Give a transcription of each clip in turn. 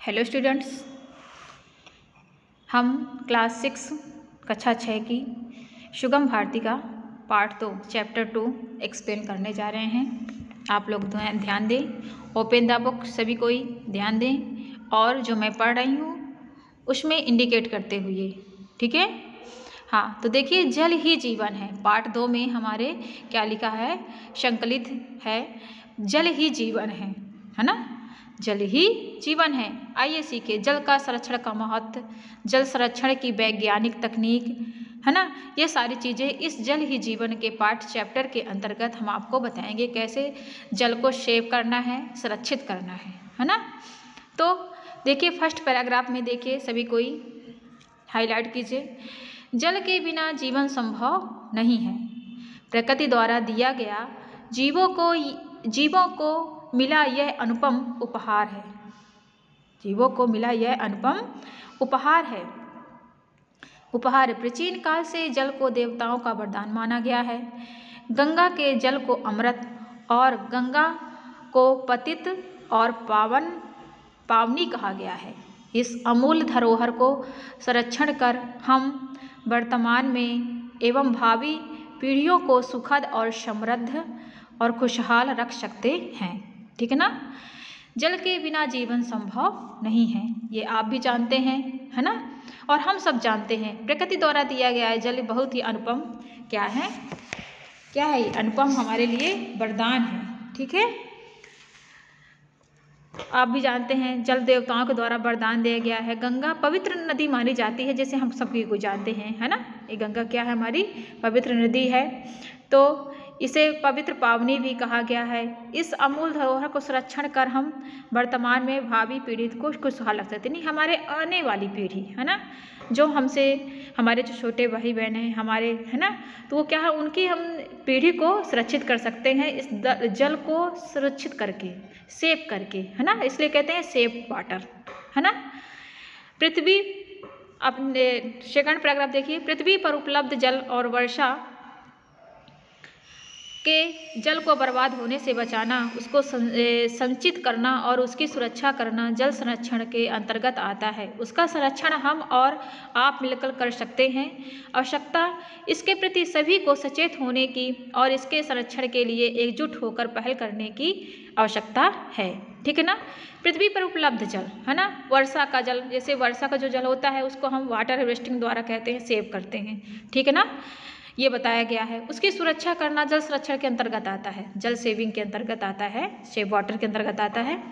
Hello students, हम class 6 कक्षा 6 की सुगम भारती का पार्ट 2 चैप्टर 2 एक्सप्लेन करने जा रहे हैं। आप लोग ध्यान दें, ओपन द बुक, सभी कोई ध्यान दें और जो मैं पढ़ रही हूँ उसमें इंडिकेट करते हुए, ठीक है। हाँ, तो देखिए, जल ही जीवन है। पार्ट 2 में हमारे क्या लिखा है, संकलित है, जल ही जीवन है ना। जल ही जीवन है। आइए सीखे जल का संरक्षण का महत्व, जल संरक्षण की वैज्ञानिक तकनीक, है ना। ये सारी चीज़ें इस जल ही जीवन के पाठ चैप्टर के अंतर्गत हम आपको बताएंगे कैसे जल को सेव करना है, संरक्षित करना है ना। तो देखिए, फर्स्ट पैराग्राफ में देखिए, सभी कोई हाईलाइट कीजिए। जल के बिना जीवन संभव नहीं है। प्रकृति द्वारा दिया गया जीवों को मिला यह अनुपम उपहार है। जीवों को मिला यह अनुपम उपहार है। प्राचीन काल से जल को देवताओं का वरदान माना गया है। गंगा के जल को अमृत और गंगा को पतित और पावनी कहा गया है। इस अमूल्य धरोहर को संरक्षण कर हम वर्तमान में एवं भावी पीढ़ियों को सुखद और समृद्ध और खुशहाल रख सकते हैं, ठीक है ना। जल के बिना जीवन संभव नहीं है, ये आप भी जानते हैं, है ना, और हम सब जानते हैं। प्रकृति द्वारा दिया गया है जल बहुत ही अनुपम क्या है ये अनुपम हमारे लिए वरदान है, ठीक है। आप भी जानते हैं जल देवताओं के द्वारा वरदान दिया गया है। गंगा पवित्र नदी मानी जाती है, जैसे हम सभी को जानते हैं, है ना। ये गंगा क्या है, हमारी पवित्र नदी है। तो इसे पवित्र पावनी भी कहा गया है। इस अमूल्य धरोहर को संरक्षण कर हम वर्तमान में भावी पीढ़ी को खुशहाल रख सकते, नहीं हमारे आने वाली पीढ़ी, है ना, जो हमसे हमारे जो छोटे भाई बहन हैं हमारे, है ना, तो वो क्या है, उनकी हम पीढ़ी को सुरक्षित कर सकते हैं इस जल को सुरक्षित करके, सेव करके, है ना। इसलिए कहते हैं सेव वाटर, है ना। पृथ्वी, अपने सेकंड पैराग्राफ देखिए। पृथ्वी पर उपलब्ध जल और वर्षा के जल को बर्बाद होने से बचाना, उसको संचित करना और उसकी सुरक्षा करना जल संरक्षण के अंतर्गत आता है। उसका संरक्षण हम और आप मिलकर कर सकते हैं। आवश्यकता इसके प्रति सभी को सचेत होने की और इसके संरक्षण के लिए एकजुट होकर पहल करने की आवश्यकता है, ठीक है ना। पृथ्वी पर उपलब्ध जल, है ना, वर्षा का जल, जैसे वर्षा का जो जल होता है उसको हम वाटर हार्वेस्टिंग द्वारा कहते हैं, सेव करते हैं, ठीक है ना, ये बताया गया है। उसकी सुरक्षा करना जल संरक्षण के अंतर्गत आता है, जल सेविंग के अंतर्गत आता है, सेव वाटर के अंतर्गत आता है।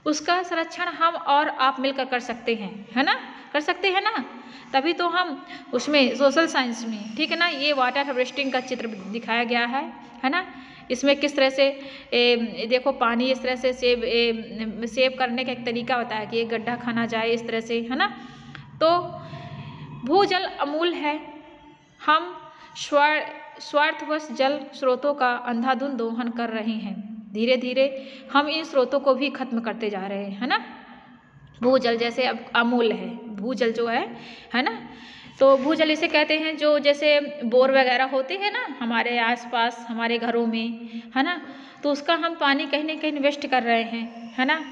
उसका संरक्षण हम और आप मिलकर कर सकते हैं, है ना, कर सकते हैं ना, तभी तो हम उसमें सोशल साइंस में, ठीक है ना, ये वाटर हार्वेस्टिंग का चित्र दिखाया गया है ना। इसमें किस तरह से देखो पानी इस तरह से सेव करने का एक तरीका बताया कि एक गड्ढा खाना जाए इस तरह से, है ना। तो भूजल अमूल्य है। हम स्वार्थवश जल स्रोतों का अंधाधुंध दोहन कर रहे हैं। धीरे धीरे हम इन स्रोतों को भी खत्म करते जा रहे हैं, है ना। भूजल जैसे अब अमूल्य है, भूजल जो है ना, तो भूजल इसे कहते हैं जो जैसे बोर वगैरह होते हैं ना हमारे आसपास हमारे घरों में, है ना, तो उसका हम पानी कहीं ना कहीं वेस्ट कर रहे हैं, है ना,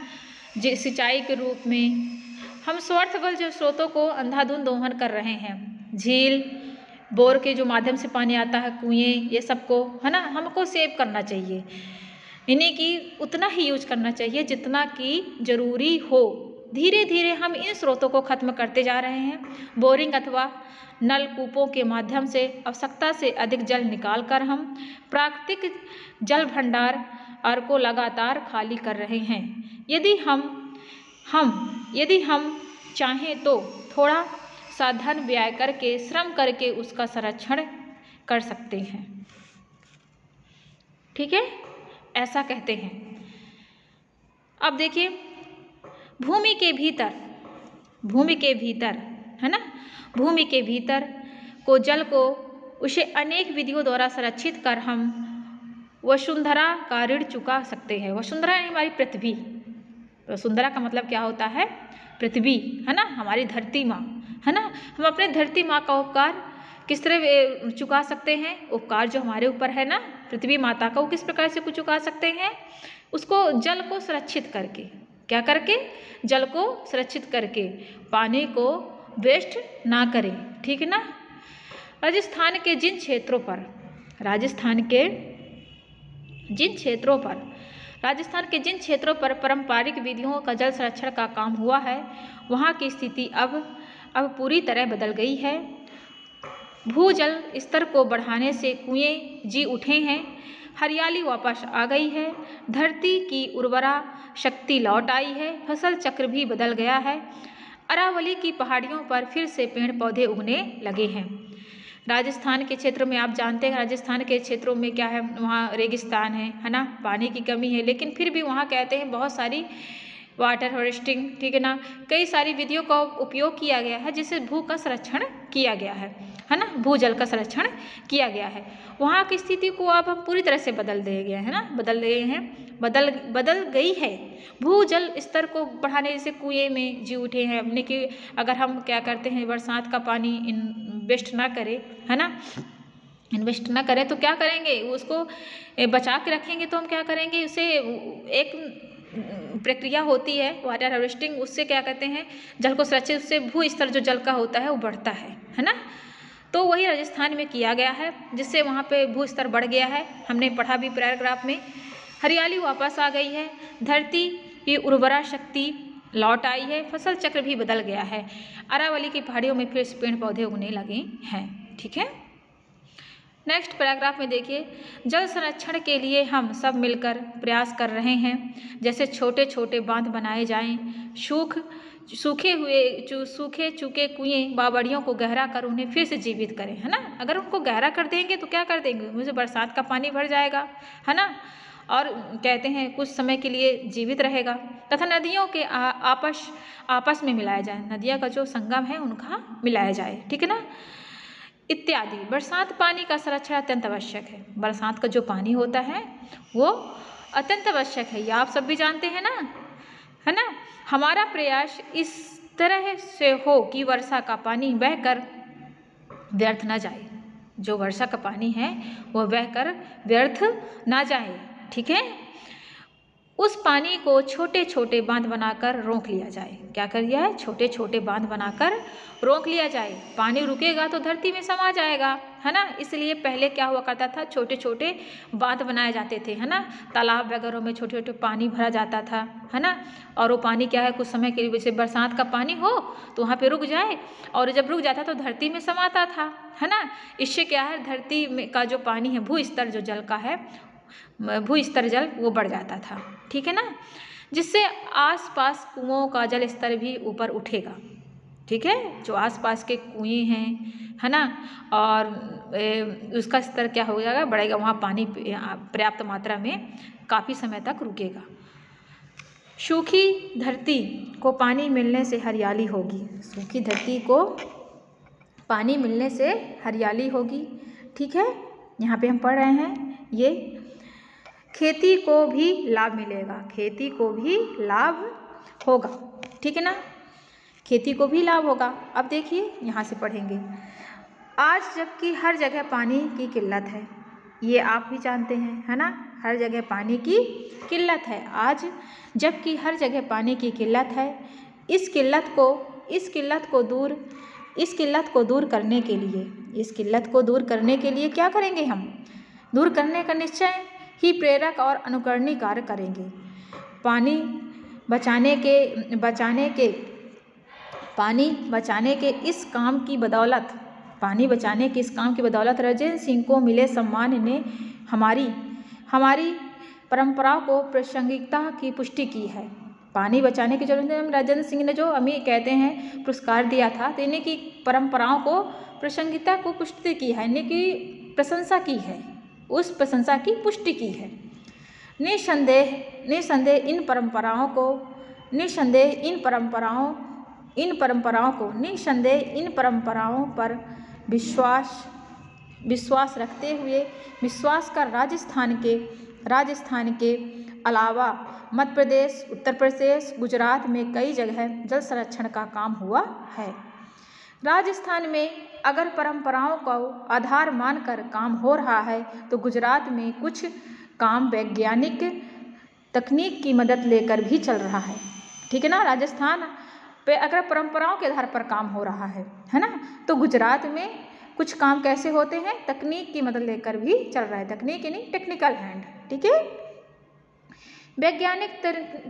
सिंचाई के रूप में हम स्वार्थवश जो स्रोतों को अंधाधुंध दोहन कर रहे हैं। झील, बोर के जो माध्यम से पानी आता है, कुएं, ये सबको, है ना, हमको सेव करना चाहिए। इन्हीं की उतना ही यूज करना चाहिए जितना कि जरूरी हो। धीरे धीरे हम इन स्रोतों को खत्म करते जा रहे हैं। बोरिंग अथवा नलकूपों के माध्यम से आवश्यकता से अधिक जल निकाल कर हम प्राकृतिक जल भंडार को लगातार खाली कर रहे हैं। यदि हम चाहें तो थोड़ा सा धन व्यय करके, श्रम करके उसका संरक्षण कर सकते हैं, ठीक है, ऐसा कहते हैं। अब देखिए, भूमि के भीतर, है ना, भूमि के भीतर को जल को उसे अनेक विधियों द्वारा संरक्षित कर हम वसुंधरा का ऋण चुका सकते हैं। वसुंधरा यानी हमारी पृथ्वी। वसुंधरा का मतलब क्या होता है, पृथ्वी, है ना, हमारी धरती माँ, है ना। हम अपने धरती माँ का उपकार किस तरह चुका सकते हैं, उपकार जो हमारे ऊपर है ना पृथ्वी माता का, वो किस प्रकार से कुछ चुका सकते हैं, उसको जल को सुरक्षित करके, क्या करके? जल को सुरक्षित करके, पानी को वेस्ट ना करें, ठीक है ना। राजस्थान के जिन क्षेत्रों पर पारंपरिक विधियों का जल संरक्षण का काम हुआ है, वहाँ की स्थिति अब पूरी तरह बदल गई है। भूजल स्तर को बढ़ाने से कुएं जी उठे हैं, हरियाली वापस आ गई है, धरती की उर्वरा शक्ति लौट आई है, फसल चक्र भी बदल गया है। अरावली की पहाड़ियों पर फिर से पेड़ पौधे उगने लगे हैं। राजस्थान के क्षेत्र में आप जानते हैं, राजस्थान के क्षेत्रों में क्या है, वहाँ रेगिस्तान है ना, पानी की कमी है, लेकिन फिर भी वहाँ कहते हैं बहुत सारी वाटर हार्वेस्टिंग, ठीक है ना, कई सारी विधियों का उपयोग किया गया है जिससे भू का संरक्षण किया गया है ना, भूजल का संरक्षण किया गया है। वहाँ की स्थिति को अब हम पूरी तरह से बदल दिए गए हैं ना, बदल गई है। भूजल स्तर को बढ़ाने से कुएं में जी उठे हैं, हमने कि अगर हम क्या करते हैं, बरसात का पानी इन्वेस्ट ना करें, है ना, इन्वेस्ट ना करें तो क्या करेंगे, उसको बचा के रखेंगे तो हम क्या करेंगे, उसे एक प्रक्रिया होती है वाटर हार्वेस्टिंग, उससे क्या कहते हैं, जल को सुरक्षित, उससे भू स्तर जो जल का होता है वो बढ़ता है ना। तो वही राजस्थान में किया गया है जिससे वहाँ पे भू स्तर बढ़ गया है। हमने पढ़ा भी पैराग्राफ में, हरियाली वापस आ गई है, धरती की उर्वरा शक्ति लौट आई है, फसल चक्र भी बदल गया है, अरावली की पहाड़ियों में फिर से पेड़ पौधे उगने लगे हैं, ठीक है। नेक्स्ट पैराग्राफ में देखिए, जल संरक्षण के लिए हम सब मिलकर प्रयास कर रहे हैं, जैसे छोटे छोटे बांध बनाए जाएं, सूखे चूके कुएं बावड़ियों को गहरा कर उन्हें फिर से जीवित करें, है ना। अगर उनको गहरा कर देंगे तो क्या कर देंगे, मुझे बरसात का पानी भर जाएगा, है ना, और कहते हैं कुछ समय के लिए जीवित रहेगा। तथा नदियों के आपस में मिलाया जाए, नदियाँ का जो संगम है उनका मिलाया जाए, ठीक है ना, इत्यादि। बरसात पानी का संरक्षण अत्यंत आवश्यक है। बरसात का जो पानी होता है वो अत्यंत आवश्यक है, ये आप सब भी जानते हैं ना, है ना। हमारा प्रयास इस तरह से हो कि वर्षा का पानी बहकर व्यर्थ ना जाए, जो वर्षा का पानी है वो बहकर व्यर्थ ना जाए, ठीक है। उस पानी को छोटे छोटे बांध बनाकर रोक लिया जाए। क्या कर दिया है, छोटे छोटे बांध बनाकर रोक लिया जाए। पानी रुकेगा तो धरती में समा जाएगा, है ना, इसलिए पहले क्या हुआ करता था, छोटे छोटे बांध बनाए जाते थे, है ना, तालाब वगैरह में छोटे छोटे पानी भरा जाता था, है ना, और वो पानी क्या है, कुछ समय के लिए, जैसे बरसात का पानी हो तो वहाँ पे रुक जाए, और जब रुक जाता तो धरती में समाता था, है ना। इससे क्या है, धरती में का जो पानी है, भू स्तर जो जल का है, भू स्तर जल वो बढ़ जाता था, ठीक है ना, जिससे आसपास कुओं का जल स्तर भी ऊपर उठेगा, ठीक है, जो आसपास के कुएं हैं, है ना, और उसका स्तर क्या हो जाएगा, बढ़ेगा, वहाँ पानी पर्याप्त मात्रा में काफ़ी समय तक रुकेगा। सूखी धरती को पानी मिलने से हरियाली होगी, सूखी धरती को पानी मिलने से हरियाली होगी, ठीक है। यहाँ पे हम पढ़ रहे हैं, ये खेती को भी लाभ मिलेगा, खेती को भी लाभ होगा, ठीक है ना, खेती को भी लाभ होगा। अब देखिए यहाँ से पढ़ेंगे, आज जबकि हर जगह पानी की किल्लत है, ये आप भी जानते हैं, है ना, हर जगह पानी की किल्लत है। आज जबकि हर जगह पानी की किल्लत है, इस किल्लत को दूर करने के लिए क्या करेंगे, हम दूर करने का निश्चय ही प्रेरक और अनुकरणीय कार्य करेंगे। पानी बचाने के इस काम की बदौलत राजेंद्र सिंह को मिले सम्मान ने हमारी परंपराओं को प्रासंगिकता की पुष्टि की है। पानी बचाने की जरूरत, राजेंद्र सिंह ने जो हमें कहते हैं पुरस्कार दिया था, तो इन्हें की परंपराओं को प्रासंगिकता को पुष्टि की है, इन्हें की प्रशंसा की है, उस प्रशंसा की पुष्टि की है। निसंदेह इन परंपराओं पर विश्वास रखते हुए राजस्थान के अलावा मध्य प्रदेश, उत्तर प्रदेश, गुजरात में कई जगह जल संरक्षण का काम हुआ है। राजस्थान में अगर परंपराओं को आधार मानकर काम हो रहा है तो गुजरात में कुछ काम वैज्ञानिक तकनीक की मदद लेकर भी चल रहा है। ठीक है ना। राजस्थान पे अगर परंपराओं के आधार पर काम हो रहा है ना, तो गुजरात में कुछ काम कैसे होते हैं, तकनीक की मदद लेकर भी चल रहा है, तकनीक यानी टेक्निकल हैंड, ठीक है। वैज्ञानिक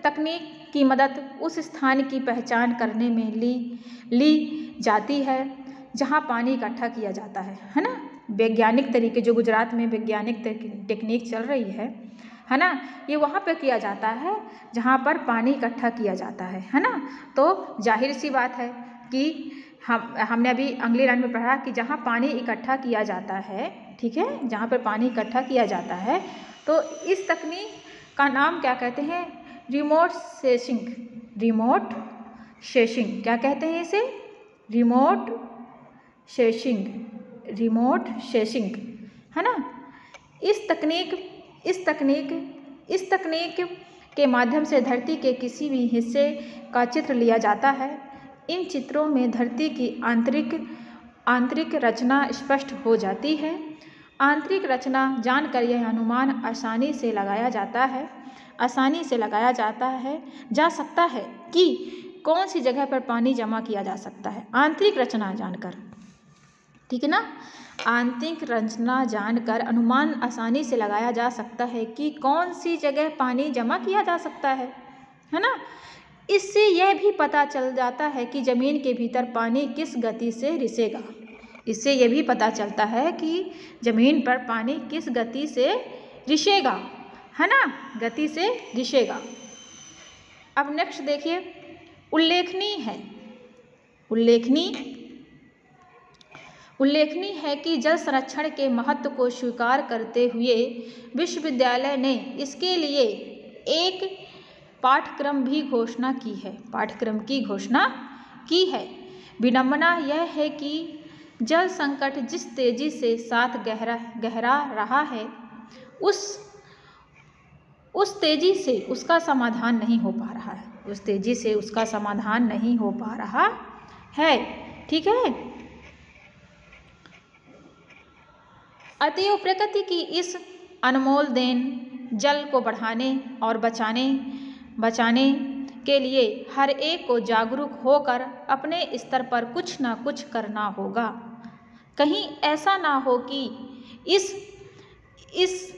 तकनीक की मदद उस स्थान की पहचान करने में ली जाती है जहाँ पानी इकट्ठा किया जाता है ना। वैज्ञानिक तरीके जो गुजरात में वैज्ञानिक टेक्निक चल रही है ना, ये वहाँ पे किया जाता है जहाँ पर पानी इकट्ठा किया जाता है ना। तो जाहिर सी बात है कि हमने अभी अगली लाइन में पढ़ा कि जहाँ पानी इकट्ठा किया जाता है, ठीक है, जहाँ पर पानी इकट्ठा किया जाता है, तो इस तकनीक का नाम क्या कहते हैं, रिमोट सेंसिंग। रिमोट सेंसिंग क्या कहते हैं इसे, रिमोट सेंसिंग है ना। इस तकनीक के माध्यम से धरती के किसी भी हिस्से का चित्र लिया जाता है। इन चित्रों में धरती की आंतरिक रचना स्पष्ट हो जाती है। आंतरिक रचना जानकर यह अनुमान आसानी से लगाया जा सकता है कि कौन सी जगह पर पानी जमा किया जा सकता है। आंतरिक रचना जानकर, ठीक है ना, आंतरिक रचना जानकर अनुमान आसानी से लगाया जा सकता है कि कौन सी जगह पानी जमा किया जा सकता है ना। इससे यह भी पता चल जाता है कि जमीन के भीतर पानी किस गति से रिसेगा। इससे यह भी पता चलता है कि जमीन पर पानी किस गति से रिसेगा, है ना, गति से रिसेगा। अब नेक्स्ट देखिए, उल्लेखनीय है कि जल संरक्षण के महत्व को स्वीकार करते हुए विश्वविद्यालय ने इसके लिए एक पाठ्यक्रम की घोषणा की है। विडंबना यह है कि जल संकट जिस तेजी से साथ गहरा रहा है, उस तेजी से उसका समाधान नहीं हो पा रहा है, ठीक है। अतएव प्रकृति की इस अनमोल देन जल को बढ़ाने और बचाने के लिए हर एक को जागरूक होकर अपने स्तर पर कुछ न कुछ करना होगा। कहीं ऐसा ना हो कि इस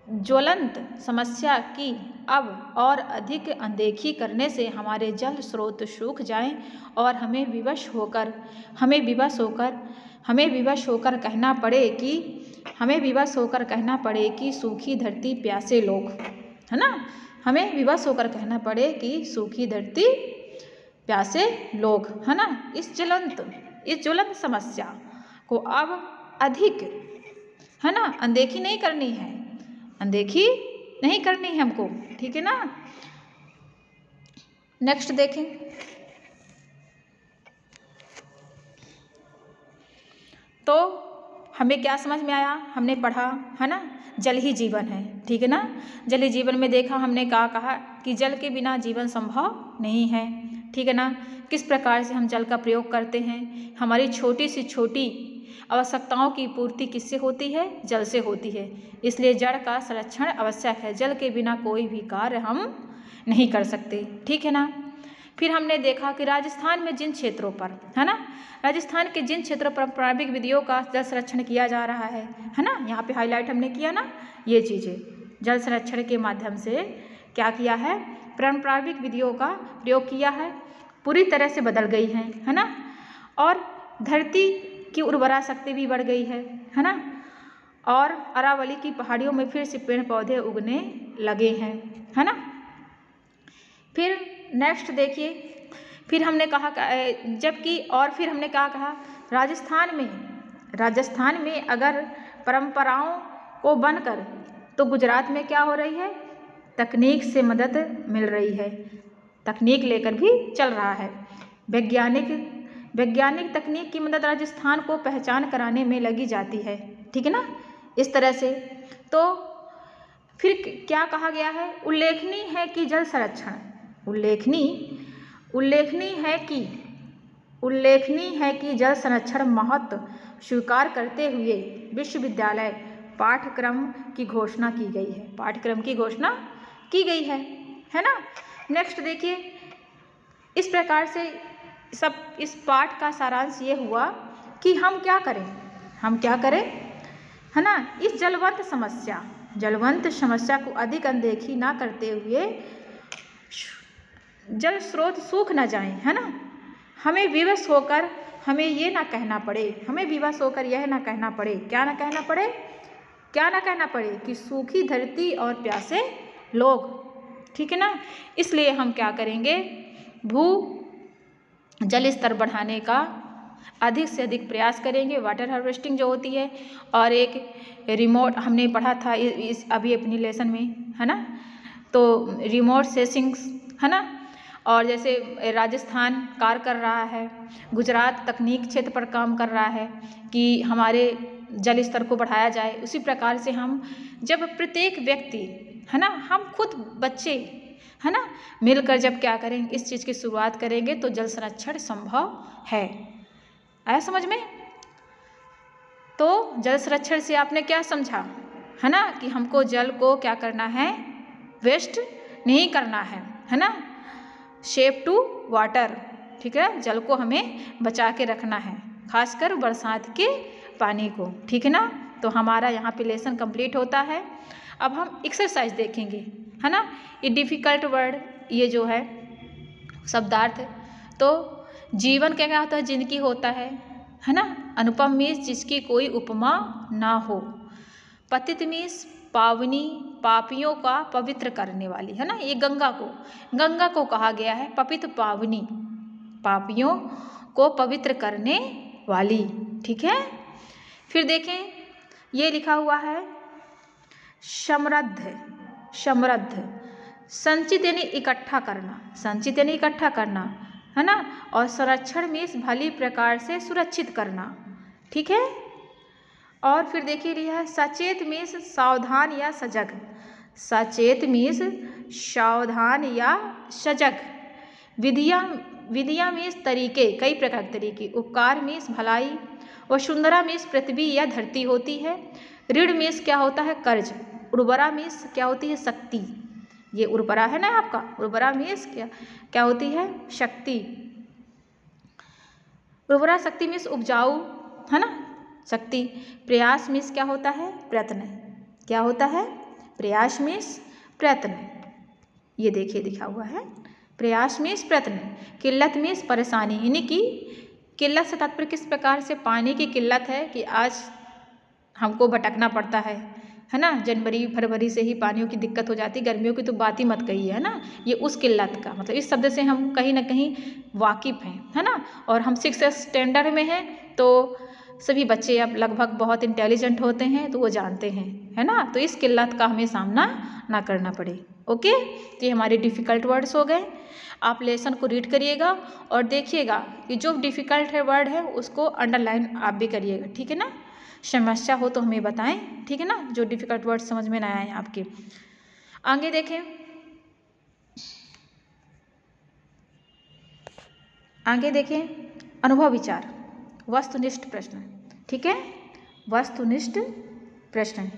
ज्वलंत समस्या की अब और अधिक अनदेखी करने से हमारे जल स्रोत सूख जाएं और हमें विवश होकर कहना पड़े कि सूखी धरती प्यासे लोग, है ना। हमें विवश होकर कहना पड़े कि सूखी धरती प्यासे लोग, है ना। इस ज्वलंत समस्या को अब अधिक, है ना, अनदेखी नहीं करनी है हमको, ठीक है ना। नेक्स्ट देखें, तो हमें क्या समझ में आया, हमने पढ़ा, है ना, जल ही जीवन है, ठीक है ना। जल ही जीवन में देखा हमने क्या कहा कि जल के बिना जीवन संभव नहीं है, ठीक है ना। किस प्रकार से हम जल का प्रयोग करते हैं, हमारी छोटी से छोटी आवश्यकताओं की पूर्ति किससे होती है, जल से होती है। इसलिए जल का संरक्षण आवश्यक है, जल के बिना कोई भी कार्य हम नहीं कर सकते, ठीक है ना। फिर हमने देखा कि राजस्थान में जिन क्षेत्रों पर, है ना, राजस्थान के जिन क्षेत्रों पर पारंपरिक विधियों का जल संरक्षण किया जा रहा है ना, यहाँ पे हाईलाइट हमने किया ना, ये चीज़ें जल संरक्षण के माध्यम से क्या किया है, पारंपरिक विधियों का प्रयोग किया है, पूरी तरह से बदल गई है ना। और धरती की उर्वरा शक्ति भी बढ़ गई है ना। और अरावली की पहाड़ियों में फिर से पेड़ पौधे उगने लगे हैं, है ना। फिर नेक्स्ट देखिए, फिर हमने कहा फिर हमने क्या कहा, राजस्थान में अगर परंपराओं को बनकर, तो गुजरात में क्या हो रही है, तकनीक से मदद मिल रही है, तकनीक लेकर भी चल रहा है। वैज्ञानिक तकनीक की मदद राजस्थान को पहचान कराने में लगी जाती है, ठीक है ना। इस तरह से तो फिर क्या कहा गया है, उल्लेखनीय है कि जल संरक्षण, उल्लेखनीय है कि जल संरक्षण महत्व स्वीकार करते हुए विश्वविद्यालय पाठ्यक्रम की घोषणा की गई है, है ना। नेक्स्ट देखिए इस प्रकार से सब इस पाठ का सारांश ये हुआ कि हम क्या करें, है ना। इस जलवंत समस्या को अधिक अनदेखी ना करते हुए जल स्रोत सूख ना जाएं, है ना। हमें विवश होकर यह ना कहना पड़े, क्या ना कहना पड़े कि सूखी धरती और प्यासे लोग, ठीक है ना। इसलिए हम क्या करेंगे, भू जल स्तर बढ़ाने का अधिक से अधिक प्रयास करेंगे, वाटर हार्वेस्टिंग जो होती है। और एक रिमोट हमने पढ़ा था इस अभी अपनी लेसन में, है ना। तो रिमोट सेंसिंग्स, है ना। और जैसे राजस्थान कार्य कर रहा है, गुजरात तकनीक क्षेत्र पर काम कर रहा है कि हमारे जल स्तर को बढ़ाया जाए। उसी प्रकार से हम जब प्रत्येक व्यक्ति, है ना, हम खुद बच्चे, है ना, मिलकर जब क्या करेंगे, इस चीज़ की शुरुआत करेंगे तो जल संरक्षण संभव है। आया समझ में। तो जल संरक्षण से आपने क्या समझा, है ना, कि हमको जल को क्या करना है, वेस्ट नहीं करना है ना। सेव टू वाटर, ठीक है, जल को हमें बचा के रखना है, खासकर बरसात के पानी को, ठीक है ना। तो हमारा यहाँ पे लेसन कंप्लीट होता है। अब हम एक्सरसाइज देखेंगे, है ना। ये डिफ़िकल्ट वर्ड, ये जो है शब्दार्थ, तो जीवन क्या होता है, जिनकी होता है ना। अनुपम मीन्स जिसकी कोई उपमा ना हो। पतित मीन्स पावनी, पापियों का पवित्र करने वाली, है ना। ये गंगा को कहा गया है पवित्र पावनी, पापियों को पवित्र करने वाली, ठीक है। फिर देखें, ये लिखा हुआ है समृद्ध, संचित यानी इकट्ठा करना, है ना। और संरक्षण मीन्स भली प्रकार से सुरक्षित करना, ठीक है। और फिर देखिए लिया है सचेत मीन्स सावधान या सजग, विधियाँ मीन्स तरीके, कई प्रकार के तरीके। उपकार मीन्स भलाई। वसुंधरा मीन्स पृथ्वी या धरती होती है। ऋण मीन्स क्या होता है, कर्ज। उर्वरा मीन्स क्या होती है, शक्ति। ये उर्वरा है ना आपका, उर्वरा मीन्स क्या होती है, शक्ति। उर्वरा शक्ति मीन्स उपजाऊ, है ना, शक्ति। प्रयास मीन्स क्या होता है, प्रयत्न। क्या होता है, प्रयास मीन्स प्रयत्न। ये देखिए लिखा हुआ है, प्रयास मीन्स प्रयत्न। किल्लत मीन्स परेशानी, यानी कि किल्लत से तात्पर्य किस प्रकार से पानी की किल्लत है कि आज हमको भटकना पड़ता है ना। जनवरी फरवरी से ही पानियों की दिक्कत हो जाती, गर्मियों की तो बात ही मत कहिए, है ना। ये उस किल्लत का मतलब, इस शब्द से हम कहीं ना कहीं वाकिफ़ हैं, है ना। और हम 6th स्टैंडर्ड में हैं, तो सभी बच्चे अब लगभग बहुत इंटेलिजेंट होते हैं, तो वो जानते हैं, है ना। तो इस किल्लत का हमें सामना ना करना पड़े। ओके, तो ये हमारे डिफ़िकल्ट वर्ड्स हो गए। आप लेसन को रीड करिएगा और देखिएगा कि जो डिफ़िकल्ट है वर्ड है उसको अंडरलाइन आप भी करिएगा, ठीक है ना। समस्या हो तो हमें बताएं, ठीक है ना, जो डिफ़िकल्ट वर्ड समझ में ना आए आपके। आगे देखें, अनुभव विचार, वस्तुनिष्ठ प्रश्न, ठीक है, वस्तुनिष्ठ प्रश्न।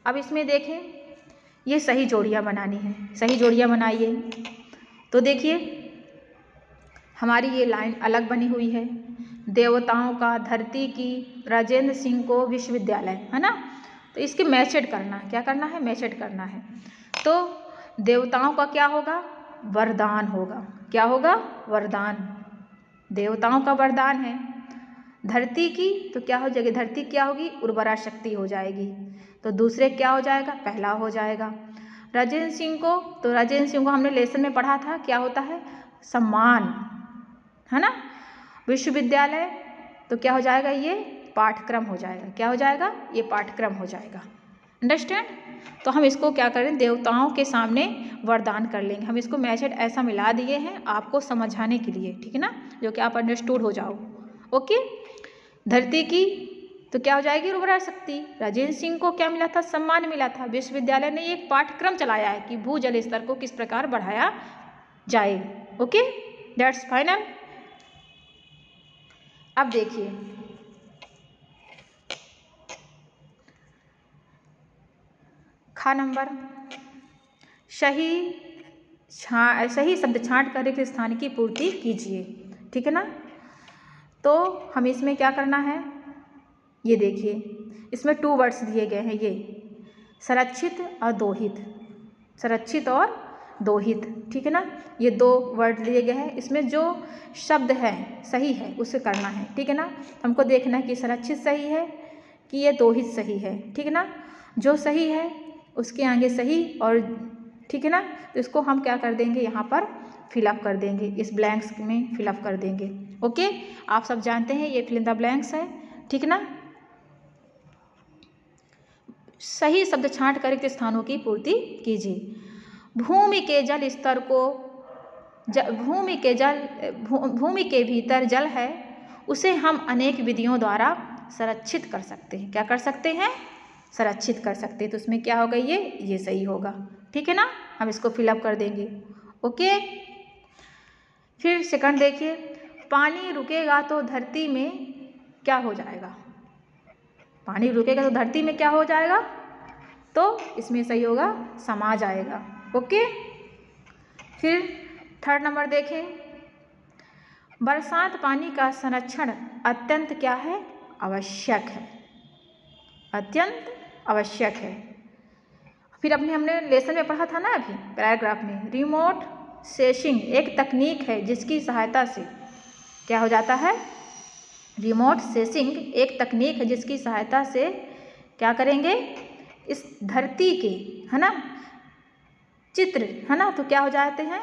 अब इसमें देखें, ये सही जोड़ियाँ बनानी है, सही जोड़ियाँ बनाइए। तो देखिए हमारी ये लाइन अलग बनी हुई है, देवताओं का धरती की राजेंद्र सिंह को विश्वविद्यालय, है ना। तो इसके मैचेड करना, क्या करना है, मैचेड करना है। तो देवताओं का क्या होगा, वरदान होगा। क्या होगा, वरदान। देवताओं का वरदान है। धरती की तो क्या हो जाएगी, धरती क्या होगी, उर्वरा शक्ति हो जाएगी। तो दूसरे क्या हो जाएगा, पहला हो जाएगा। राजेंद्र सिंह को, तो राजेंद्र सिंह को हमने लेसन में पढ़ा था, क्या होता है, सम्मान, है ना। विश्वविद्यालय तो क्या हो जाएगा, ये पाठ्यक्रम हो जाएगा। क्या हो जाएगा, ये पाठ्यक्रम हो जाएगा। अंडरस्टैंड। तो हम इसको क्या करें, देवताओं के सामने वरदान कर लेंगे। हम इसको मैचेड ऐसा मिला दिए हैं आपको समझाने के लिए, ठीक है ना, जो कि आप अंडरस्टूड हो जाओ। ओके, धरती की तो क्या हो जाएगी, उर्वरा शक्ति। राजेंद्र सिंह को क्या मिला था, सम्मान मिला था। विश्वविद्यालय ने एक पाठ्यक्रम चलाया है कि भूजल स्तर को किस प्रकार बढ़ाया जाए। Okay, that's final. अब देखिए, खा नंबर, सही सही शब्द छांट कर रिक्त स्थान की पूर्ति कीजिए। ठीक है ना। तो हमें इसमें क्या करना है, ये देखिए इसमें 2 वर्ड्स दिए गए हैं, ये संरक्षित और दोहित, संरक्षित और दोहित। ठीक है ना, ये 2 वर्ड दिए गए हैं। इसमें जो शब्द है सही है उसे करना है। ठीक है ना, हमको देखना है कि संरक्षित सही है कि ये दोहित सही है। ठीक है ना, जो सही है उसके आगे सही और ठीक है ना, तो इसको हम क्या कर देंगे, यहाँ पर फिलअप कर देंगे, इस ब्लैंक्स में फिलअप कर देंगे। ओके, आप सब जानते हैं ये फिल इन द ब्लैंक्स है। ठीक है ना, सही शब्द छांट कर रिक्त स्थानों की पूर्ति कीजिए। भूमि के जल स्तर को भूमि के भीतर जल है, उसे हम अनेक विधियों द्वारा संरक्षित कर सकते हैं। क्या कर सकते हैं, संरक्षित कर सकते हैं। तो उसमें क्या होगा, ये सही होगा। ठीक है ना, हम इसको फिलअप कर देंगे। ओके, फिर सेकंड देखिए, पानी रुकेगा तो धरती में क्या हो जाएगा, पानी रुकेगा तो धरती में क्या हो जाएगा, तो इसमें सही होगा समा जाएगा। ओके, फिर थर्ड नंबर देखें, बरसात पानी का संरक्षण अत्यंत क्या है, आवश्यक है, अत्यंत आवश्यक है। फिर हमने लेसन में पढ़ा था ना अभी पैराग्राफ में, रिमोट सेंसिंग एक तकनीक है जिसकी सहायता से क्या हो जाता है, रिमोट सेंसिंग एक तकनीक है जिसकी सहायता से क्या करेंगे, इस धरती के है ना चित्र है ना, तो क्या हो जाते हैं,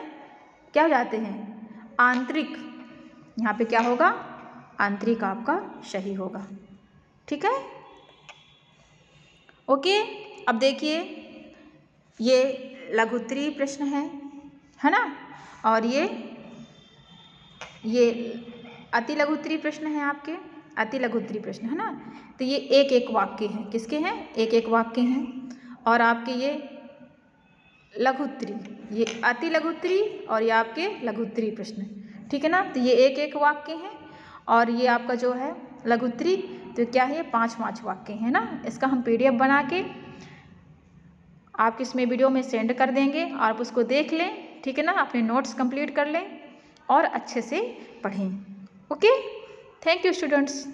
क्या हो जाते हैं, आंतरिक, यहाँ पे क्या होगा, आंतरिक आपका सही होगा। ठीक है। ओके, अब देखिए ये लघुत्तरीय प्रश्न है ना, और ये अति लघुत्तरीय प्रश्न है आपके, अति लघुत्तरीय प्रश्न है ना। तो ये एक एक वाक्य हैं, किसके हैं, एक एक वाक्य हैं। और आपके ये लघुत्तरीय, ये अति लघुत्तरीय और ये आपके लघुत्तरीय प्रश्न। ठीक है ना, तो ये एक एक वाक्य हैं और ये आपका जो है लघुत्तरीय, तो क्या है, 5-5 वाक्य है ना। इसका हम PDF बना के आप इसमें वीडियो में सेंड कर देंगे, आप उसको देख लें। ठीक है ना, अपने नोट्स कंप्लीट कर लें और अच्छे से पढ़ें। Okay, thank you students.